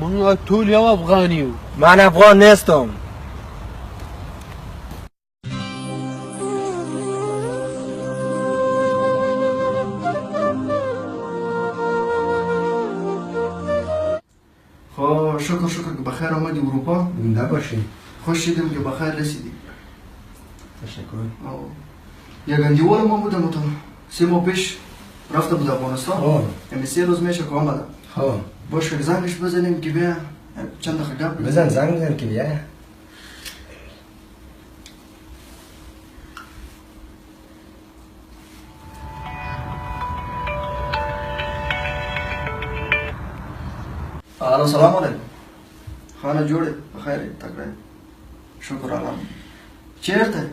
موږ ټول یو افغان یو. من افغان نیستم. خب شکر که بخیر آمدی اروپا. زنده باشی. خوش شدیم که بخیر رسیدی. تشکر. یک اندیوال ما بودم تا 3 ماه پیش رفته بود افغانستان. یعنی 3 روز میشه که آمده. باش که زنگش بزنیم که بیا چند دقیقه گپ بزن زنگ بزن که بیا. الو سلام علیکم. خانه جوړه بخیر تکړه. شکر الله. چیرته؟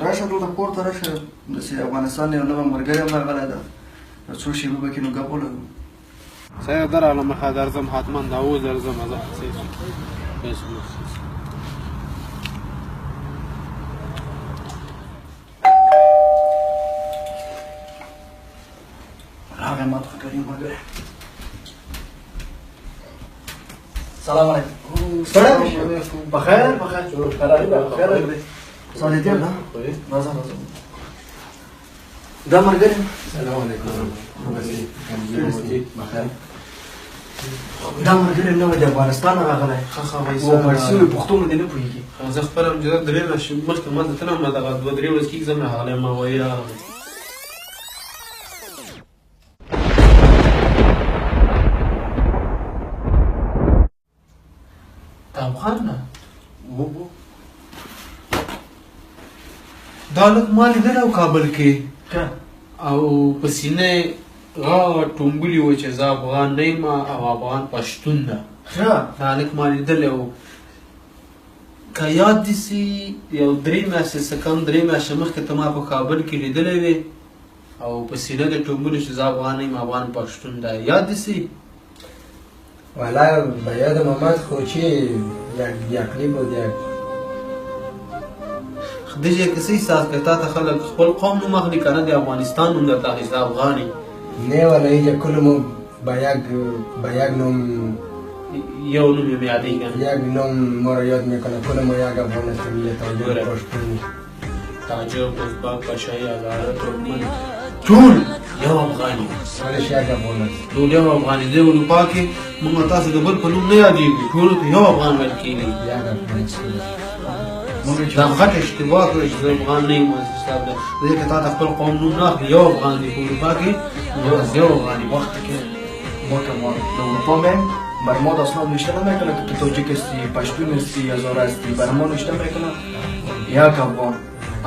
راشه دلته پورته راشه. د افغانستان یو نوی ملګری هم راغلی ده. څو شېبې به کې نو ګپ ولګو. سید درعلم ښه درځم حتما دا اوس درځم زه راغی ما ته کریم ملګری. سلام علیکم. بخیر بخیر. بخیر. سلامتی ده. راځه راځه. دا ملګری. سلام علیکم. بخیر. دا ملګری نوی د افغانستان راغلی. او فارسي وایي پښتو مو دې نه پوهېږي. زه خپله هم جدا 3 ورځې مخکې ما ته تلم دغه 2-3 ورځې کېږي زه مې راغلی ما وایي راغلی. د افغان نه دا لږ ما لیدلی و کابل کې او په سینه غاړه ټومبلي وه چې زه افغان نه یم او افغان پښتون ده. دا لږ ما لیدلی و. که یاد دې سي یو 3 میاشتې څه کم 3 میاشتې مخکې ته ما په کابل کې لیدلی وې او په سینه دې ټومبلي چې زه افغان نه یم افغان پښتون ده. یاد دې سي؟ والا به یادم آمد خو چی یک کلیپ و یک خدیجه کسی احساس که تا ته خلک خپل قوم نوم اخلي که نه د افغانستان نوم درته اخلي چې افغان یې. نه والا اینجا کلمو به یک نوم یو نوم یې یادوي که نه یک نوم ما را یاد میکنه کلمو یک افغانستانی تاجر پشتون تاجر ازبک پشایی هزاره ترکمن ټول یو افغان یو. ولش یک افغان است. ټول یو افغان دی. اروپا کې موږ تاسو د بل په نوم نه یادېږو ټولو ته یو افغان ویل کېږي. یک افغان است. دا غټ اشتباه کړی چې زه افغان نه یم ځکه تا ته خپل قوم نوم نه اخلي یو افغان دی په اروپا کې یو افغان دی. وقتی که ما که ما در اروپا میم بر ما دستنام نشته نمیکنه که تو تاجیک هستی پشتون هستی هزاره هستی بر ما نشته میکنه یک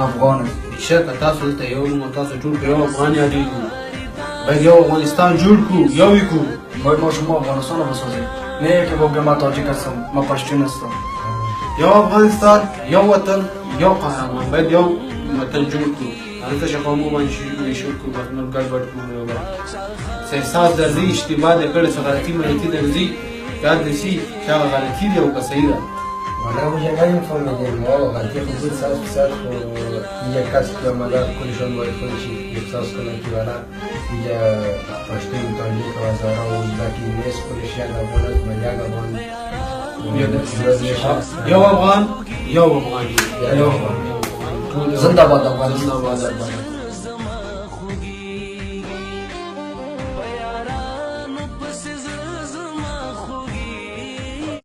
افغان است. بیشک تاسو دلته یو نوم تاسو ټول په یو افغان یادېږو. باید یو افغانستان جوړ کړو یو یې کړو. باید ما شما افغانستان رو بسازیم نه که بگه ما تاجیک هستم ما پشتون هستم. یو افغانستان یو وطن یو قهرمان باید یو وطن جوړ کړو. هلته چې قومو باندې شروع کړو بس نور ګډوډ کړو. څه احساس درځي اشتباه دې کړې څه غلطي ملتي درځي یاد دې سي چې هغه غلطي دی او که صحیح ده. والا مجھے نہیں فهمیدیم ما غلطی خود 100% یک کس که مدار کلشان باید خودش احساس کنه که والا اینجا پشتون تاجیک و هزاره و ازبکی نیست خودش یک افغان است و یک افغان یو افغان یو افغان زنده باد افغان.